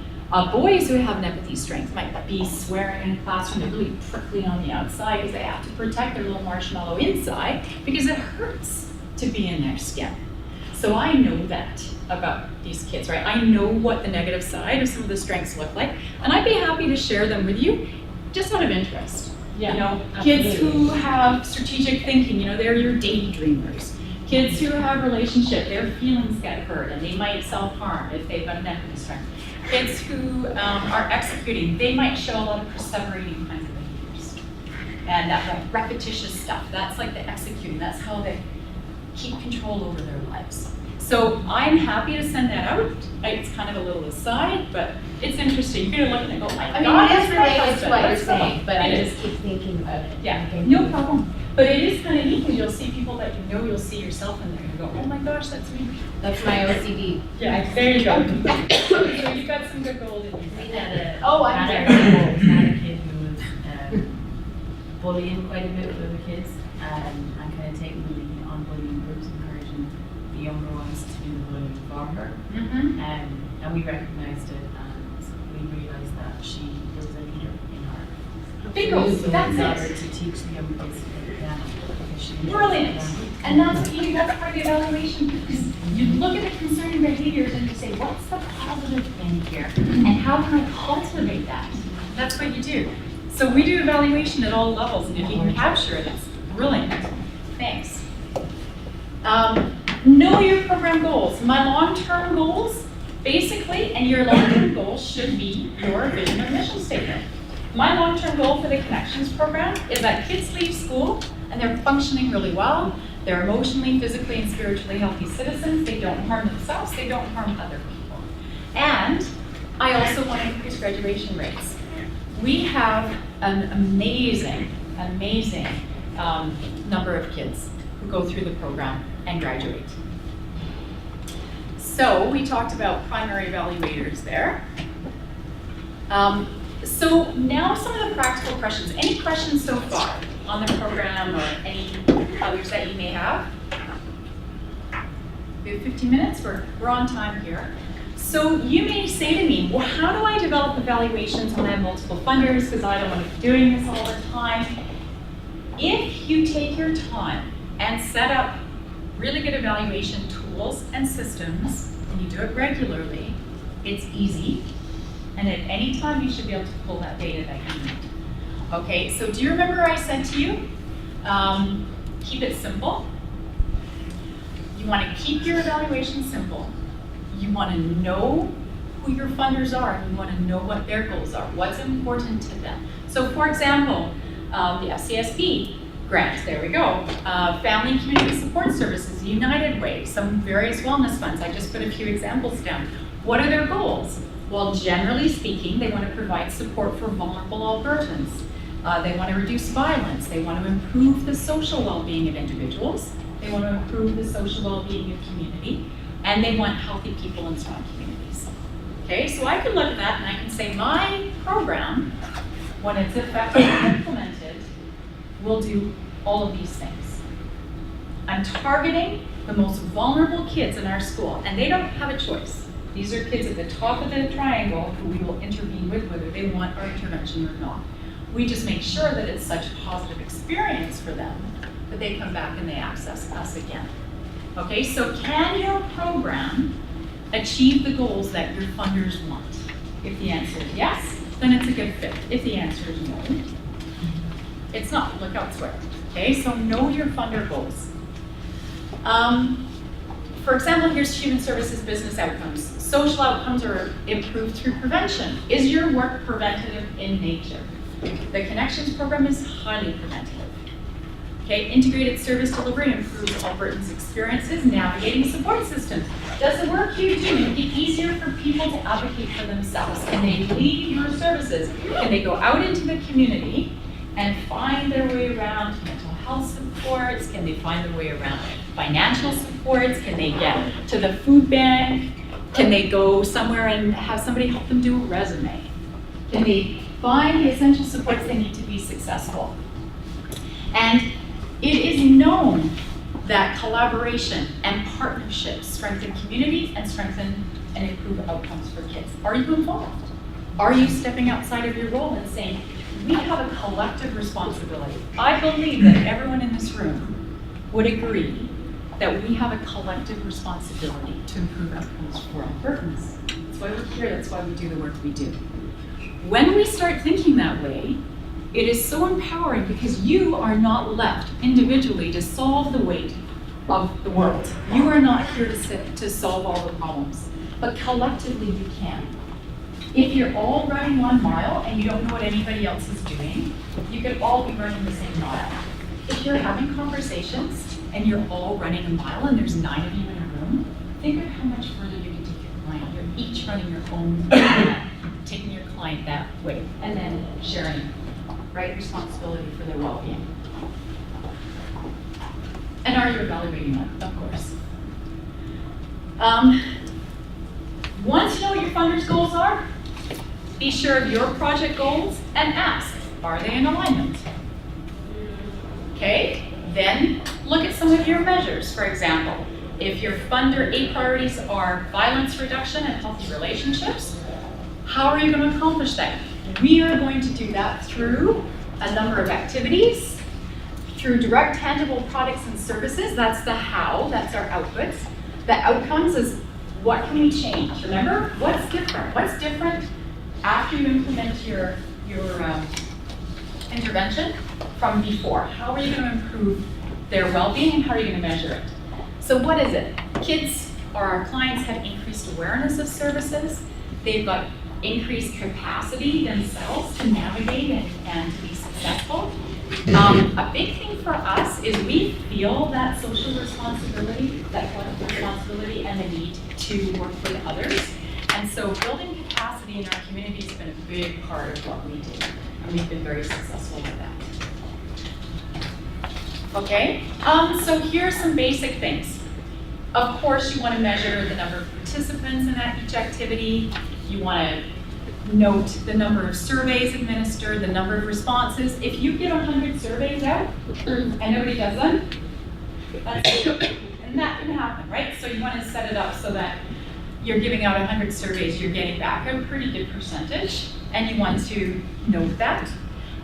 Boys who have an empathy strength might be swearing in a classroom, they're really prickly on the outside because they have to protect their little marshmallow inside because it hurts to be in their skin. So I know that about these kids, right? I know what the negative side of some of the strengths look like, and I'd be happy to share them with you just out of interest. Yeah, you know, absolutely. Kids who have strategic thinking, you know, they're your daydreamers. Kids who have relationship, their feelings get hurt and they might self-harm if they've got an empathy strength. Kids who are executing, they might show a lot of perseverating kinds of behaviors. And that repetitious stuff, that's like the executing, that's how they keep control over their lives. So I'm happy to send that out. It's kind of a little aside, but it's interesting. You're gonna look at it and go, oh my God, it is related that's to what you're that's saying, but I It is. just keep thinking about it. Yeah, Okay. no problem. But it is kind of neat because you'll see people that you know, you'll see yourself in there and you go, oh my gosh, that's me. That's my OCD. Yeah, there you go. So you've got some good gold in you. We had a, Oh, I'm had sorry. had a kid who was bullying quite a bit with other kids, and kind of taking the lead on bullying groups, encouraging the younger ones to do the bullying for her. Mm-hmm. And we recognized it, and we realized that she was a leader in our Bingo, group, that's in order it. to teach the younger kids to play the piano, because she enjoyed Brilliant. the piano. And that's part of the evaluation. Because you look at the concerning behaviors and you say, what's the positive thing here? And how can I cultivate that? That's what you do. So we do evaluation at all levels, and if you can capture it, it's brilliant. Thanks. Know your program goals. My long-term goals, basically, and your long-term goals should be your vision or mission statement. My long-term goal for the Connections program is that kids leave school and they're functioning really well. They're emotionally, physically, and spiritually healthy citizens. They don't harm themselves. They don't harm other people. And I also want to increase graduation rates. We have an amazing number of kids who go through the program and graduate. So we talked about primary evaluators there. So now some of the practical questions. Any questions so far on the program or any others that you may have? We have 15 minutes, we're on time here. So you may say to me, well, how do I develop evaluations when I have multiple funders because I don't want to be doing this all the time? If you take your time and set up really good evaluation tools and systems, and you do it regularly, it's easy. And at any time, you should be able to pull that data that you need. Okay, so do you remember I said to you, keep it simple. You want to keep your evaluation simple. You want to know who your funders are, and you want to know what their goals are, what's important to them. So for example, the FCSB grants, there we go. Family and Community Support Services, United Way, some various wellness funds. I just put a few examples down. What are their goals? Well, generally speaking, they want to provide support for vulnerable Albertans. They want to reduce violence. They want to improve the social well-being of individuals. They want to improve the social well-being of community. And they want healthy people in strong communities. Okay, so I can look at that and I can say my program, when it's effectively implemented, will do all of these things. I'm targeting the most vulnerable kids in our school, and they don't have a choice. These are kids at the top of the triangle who we will intervene with whether they want our intervention or not. We just make sure that it's such a positive experience for them that they come back and they access us again. Okay, so can your program achieve the goals that your funders want? If the answer is yes, then it's a good fit. If the answer is no, it's not. Look elsewhere. Okay, so know your funder goals. For example, here's human services business outcomes. Social outcomes are improved through prevention. Is your work preventative in nature? The Connections program is highly preventative. Okay, integrated service delivery improves Albertans' experiences navigating support systems. Does the work you do make it easier for people to advocate for themselves? Can they leave your services? Can they go out into the community and find their way around mental health supports? Can they find their way around financial supports? Can they get to the food bank? Can they go somewhere and have somebody help them do a resume? Can they find the essential supports they need to be successful? And it is known that collaboration and partnerships strengthen community and strengthen and improve outcomes for kids. Are you involved? Are you stepping outside of your role and saying, we have a collective responsibility? I believe that everyone in this room would agree that we have a collective responsibility to improve outcomes for Albertans. That's why we're here, that's why we do the work we do. When we start thinking that way, it is so empowering because you are not left individually to solve the weight of the world. You are not here to solve all the problems, but collectively you can. If you're all running 1 mile and you don't know what anybody else is doing, you could all be running the same mile. If you're having conversations and you're all running a mile and there's 9 of you in a room, think of how much further you can take your client. You're each running your own, taking your client that way, and then sharing, right, responsibility for their well-being. And are you evaluating that? Of course. Once you know what your funders' goals are, be sure of your project goals and ask, are they in alignment? Okay, then look at some of your measures. For example, if your funder 8 priorities are violence reduction and healthy relationships, how are you going to accomplish that? We are going to do that through a number of activities, through direct tangible products and services. That's the how, that's our outputs. The outcomes is what can we change? Remember, what's different? What's different after you implement your intervention from before? How are you going to improve their well-being and how are you going to measure it? So what is it? Kids or our clients have increased awareness of services. They've got increased capacity themselves to navigate and to be successful. A big thing for us is we feel that social responsibility, that collective responsibility and the need to work with others. And so building capacity in our community has been a big part of what we do. And we've been very successful with that. Okay, so here's some basic things. Of course, you want to measure the number of participants in each activity. You want to note the number of surveys administered, the number of responses. If you get 100 surveys out and nobody does them, that's and that can happen, right? So you want to set it up so that you're giving out 100 surveys, you're getting back a pretty good percentage, and you want to note that.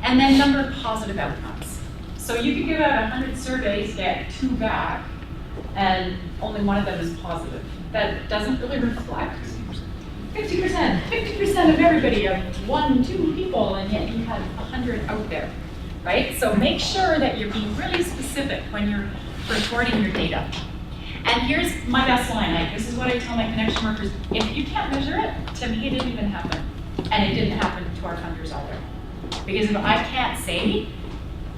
And then number of positive outcomes. So you could give out 100 surveys, get 2 back, and only one of them is positive. That doesn't really reflect 50% of everybody, of 1, 2 people, and yet you had 100 out there, right? So make sure that you're being really specific when you're recording your data. And here's my best line. This is what I tell my connection workers. If you can't measure it, to me it didn't even happen. And it didn't happen to our funders either. Because if I can't say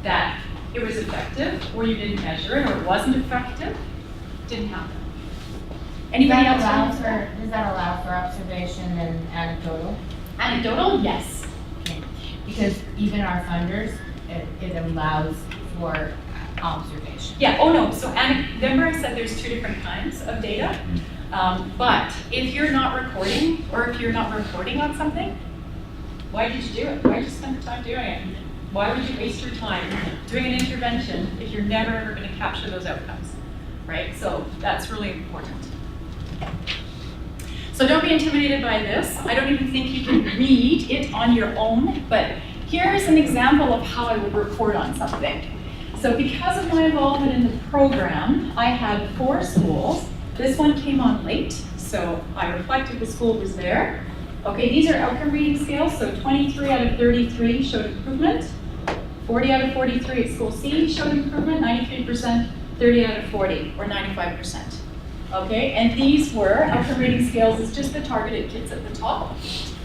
that it was effective, or you didn't measure it, or it wasn't effective, it didn't happen. Anybody else? Does that allow for observation and anecdotal? Anecdotal, yes. Okay. Because even our funders, it allows for observation. Yeah, oh no, so remember I said there's 2 different kinds of data? But if you're not recording, or if you're not reporting on something, why did you do it? Why did you spend the time doing it? Why would you waste your time doing an intervention if you're never ever going to capture those outcomes, right? So that's really important. So don't be intimidated by this. I don't even think you can read it on your own, but here's an example of how I would report on something. So because of my involvement in the program, I had 4 schools. This one came on late, so I reflected the school was there. Okay, these are outcome reading scales, so 23 out of 33 showed improvement. 40 out of 43 at school C showed improvement, 93%, 30 out of 40, or 95%. Okay, and these were, outcome rating scales is just the targeted kids at the top.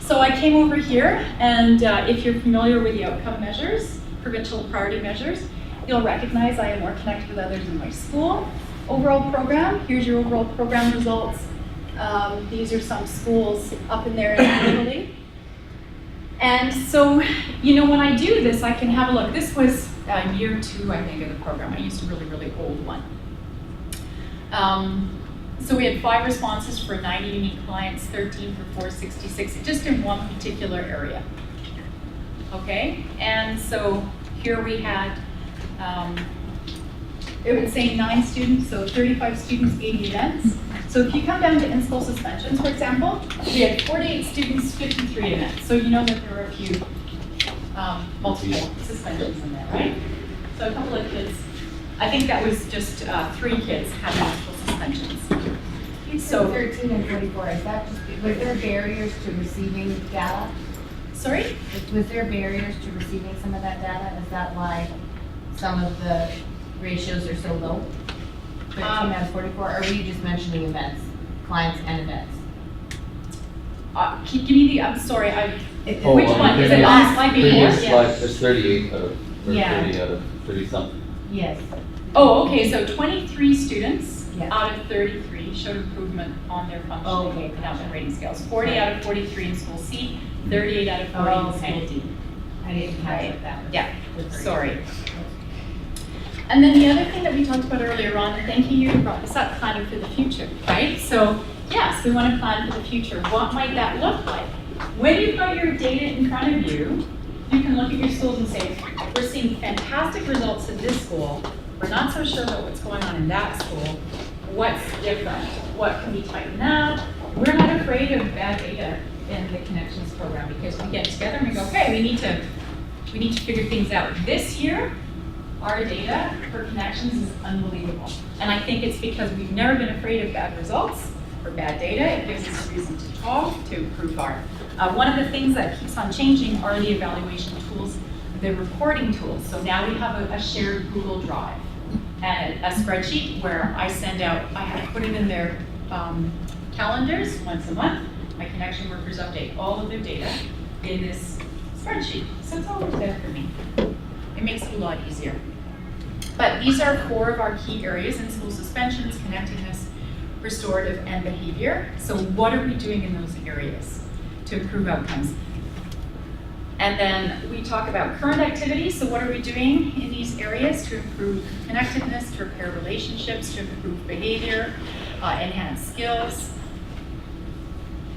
So I came over here, and if you're familiar with the outcome measures, provincial priority measures, you'll recognize I am more connected with others in my school. Overall program, here's your overall program results. These are some schools up in there in Italy. And so, you know, when I do this, I can have a look. This was year 2, I think, of the program. I used a really, really old one. So we had 5 responses for 90 unique clients, 13 for 466, just in one particular area. Okay, and so here we had, it would say 9 students, so 35 students, 80 events. So if you come down to in-school suspensions, for example, we had 48 students, 53 events. So you know that there were a few multiple suspensions in there, right? So a couple of kids, I think that was just 3 kids had multiple suspensions. So 13 and 44, is that just, was there barriers to receiving data? Sorry? Was there barriers to receiving some of that data? Is that why some of the ratios are so low? 13 out of 44, or were you just mentioning events, clients and events? Give me the, I'm sorry, which on one? the Is it on slide before? previous Yeah. slide, there's 38 out of, or Yeah. 30 out of 30 something. Yes. Oh, okay, so 23 students Yeah. out of 33 showed improvement on their functioning Oh, okay. and outcome rating scales. 40 out of 43 in school C, 38 out of 40 in school D. I didn't catch Right. that. Yeah, sorry. And then the other thing that we talked about earlier on, and thank you, you brought this up, planning for the future, right? So yes, we want to plan for the future. What might that look like? When you've got your data in front of you, you can look at your schools and say, we're seeing fantastic results in this school. We're not so sure about what's going on in that school. What's different? What can be tightened up? We're not afraid of bad data in the Connections program because we get together and we go, okay, we need to figure things out. This year, our data for Connections is unbelievable. And I think it's because we've never been afraid of bad results or bad data. It gives us a reason to talk, to improve our. One of the things that keeps on changing are the evaluation tools, the reporting tools. So now we have a shared Google Drive and a spreadsheet where I send out, I have to put it in their calendars once a month. My connection workers update all of their data in this spreadsheet. So it's always there for me. It makes it a lot easier. But these are 4 of our key areas in school suspensions, connectedness, restorative, and behavior. So what are we doing in those areas to improve outcomes? And then we talk about current activities. So what are we doing in these areas to improve connectedness, to repair relationships, to improve behavior, enhance skills?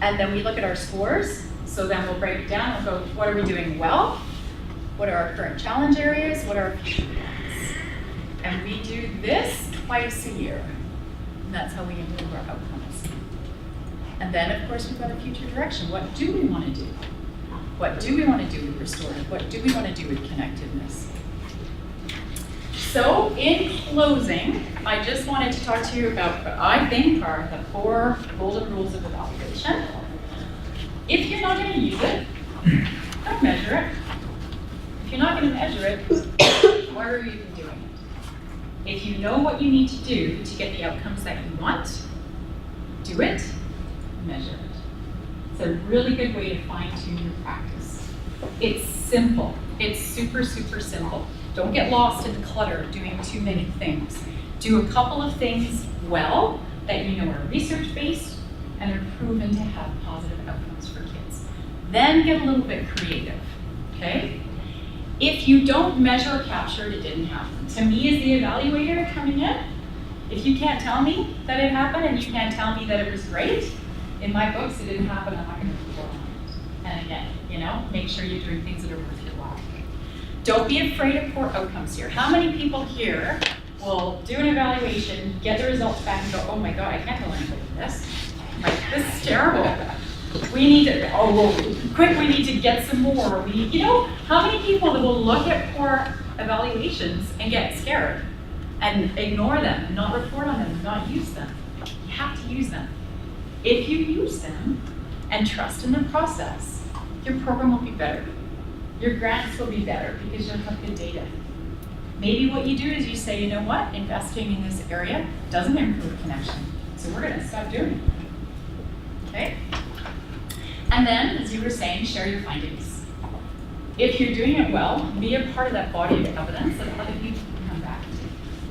And then we look at our scores. So then we'll break it down and go, what are we doing well? What are our current challenge areas? What are our future plans? And we do this twice a year. And that's how we improve our outcomes. And then, of course, we've got a future direction. What do we want to do? What do we want to do with restorative? What do we want to do with connectedness? So, in closing, I just wanted to talk to you about what I think are the 4 golden rules of evaluation. If you're not going to use it, don't measure it. If you're not going to measure it, why are you even doing it? If you know what you need to do to get the outcomes that you want, do it, measure it. It's a really good way to fine-tune your practice. It's simple. It's super, super simple. Don't get lost in the clutter of doing too many things. Do a couple of things well that you know are research-based and are proven to have positive outcomes for kids. Then get a little bit creative, okay? If you don't measure or capture it, it didn't happen. To me, as the evaluator coming in, if you can't tell me that it happened and you can't tell me that it was great, in my books, it didn't happen, I'm not gonna report on it. And again, make sure you're doing things that are worth your while. Don't be afraid of poor outcomes here. How many people here will do an evaluation, get the results back and go, oh my God, I can't tell anybody this. Like, this is terrible. We need to, quick, we need to get some more. How many people will look at poor evaluations and get scared and ignore them, and not report on them, and not use them? You have to use them. If you use them and trust in the process, your program will be better. Your grants will be better because you'll have good data. Maybe what you do is you say, you know what, investing in this area doesn't improve connection, so we're gonna stop doing it, okay? And then, as you were saying, share your findings. If you're doing it well, be a part of that body of evidence that other people can come back to.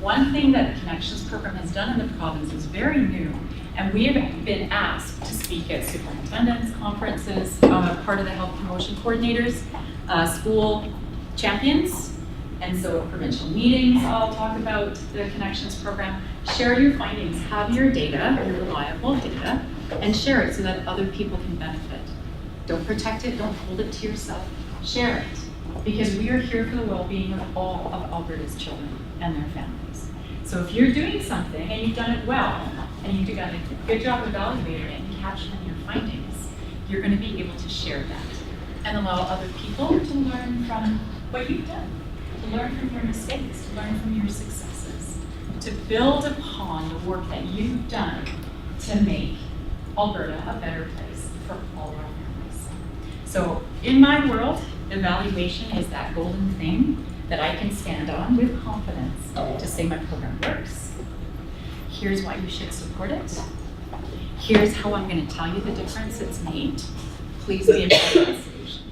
One thing that the Connections program has done in the province is very new, and we have been asked to speak at superintendents, conferences, part of the health promotion coordinators, school champions, and so at provincial meetings, I'll talk about the Connections program. Share your findings, have your data, your reliable data, and share it so that other people can benefit. Don't protect it, don't hold it to yourself, share it. Because we are here for the well-being of all of Alberta's children and their families. So if you're doing something and you've done it well, and you've done a good job evaluating it and capturing your findings, you're going to be able to share that and allow other people to learn from what you've done, to learn from your mistakes, to learn from your successes, to build upon the work that you've done to make Alberta a better place for all of our families. So in my world, evaluation is that golden thing that I can stand on with confidence to say my program works. Here's why you should support it. Here's how I'm going to tell you the difference it's made. Please be a part of the solution.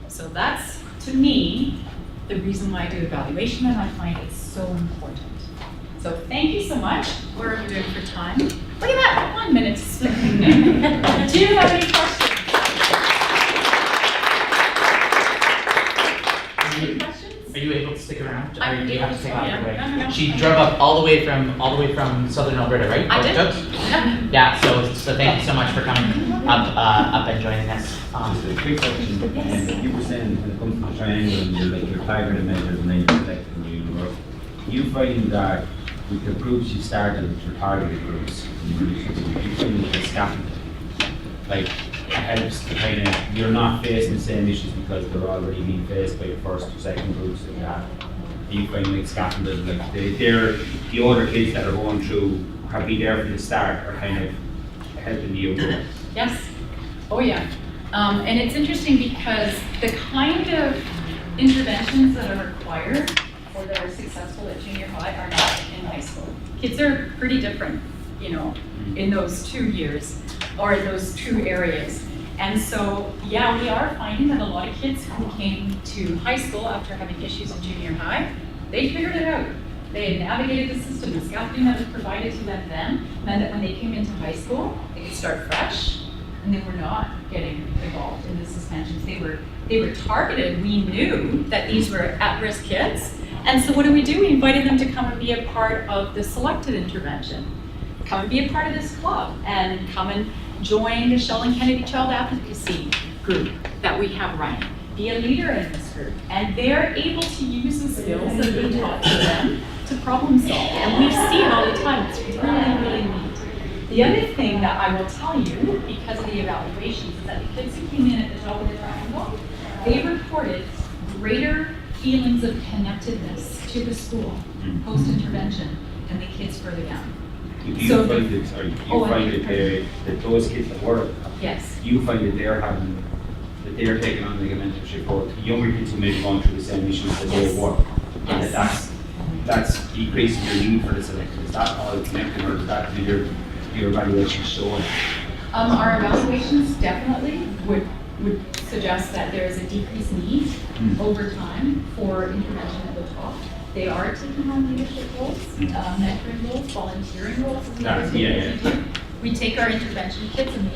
So that's, to me, the reason why I do evaluation, and I find it so important. So thank you so much. What are we doing for time? Look at that, 1 minute. Do you have any questions? Any questions? Are you able to stick around? I'm Or do you have to take off able to, your way? no. She drove up all the way from southern Alberta, right? I did. Oops. Yeah. Yeah. So thank you so much for coming up and joining us. Just a quick question. Yes. You were saying when it comes to the triangle, and you're targeting measures and then you're selecting the work. You find that with the groups you started with your targeted groups, you find that the scaffolding, like, helps to kind of, you're not facing the same issues because they're already being faced by your first or second groups like that. You find like scaffolding, like the older kids that are going through, have been there from the start, are kind of helping you grow. Yes. Oh yeah. And it's interesting because the kind of interventions that are required or that are successful at junior high are not in high school. Kids are pretty different, in those 2 years or in those 2 areas. And so, yeah, we are finding that a lot of kids who came to high school after having issues in junior high, they figured it out. They had navigated the system. The scaffolding that was provided to them then meant that when they came into high school, they could start fresh, and they were not getting involved in the suspensions. They were targeted. We knew that these were at-risk kids, and so what do? We invited them to come and be a part of the selected intervention. Come and be a part of this club, and come and join the Shell and Kennedy Child Advocacy group that we have running. Be a leader in this group. And they're able to use the skills that we taught to them to problem solve. And we see it all the time. It's really, really neat. The other thing that I will tell you, because of the evaluations, is that the kids who came in at the top of the triangle, they reported greater feelings of connectedness to the school post-intervention than the kids further down. You So- find that, sorry, you Oh, I find beg that your they, that those kids that were, Yes. you find that they're having, that they're taking on like a mentorship for younger kids who may be going through the same issues that they Yes. were. And Yes. that that's decreasing your need for the selection. Is that all connected, or is that your evaluation showing? Our evaluations definitely would suggest that there is a decreased need over time for intervention at the top. They are taking on leadership roles, mentoring roles, volunteering roles. is another thing that we do. We take our intervention kids and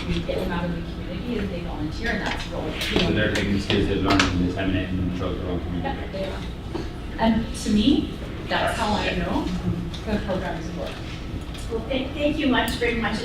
we get them out of the community and they volunteer, and that's really. So they're taking the skills they've learned and disseminating them throughout their own Yeah, community. they are. And to me, that's how I know the program is working. Well, thank you very much.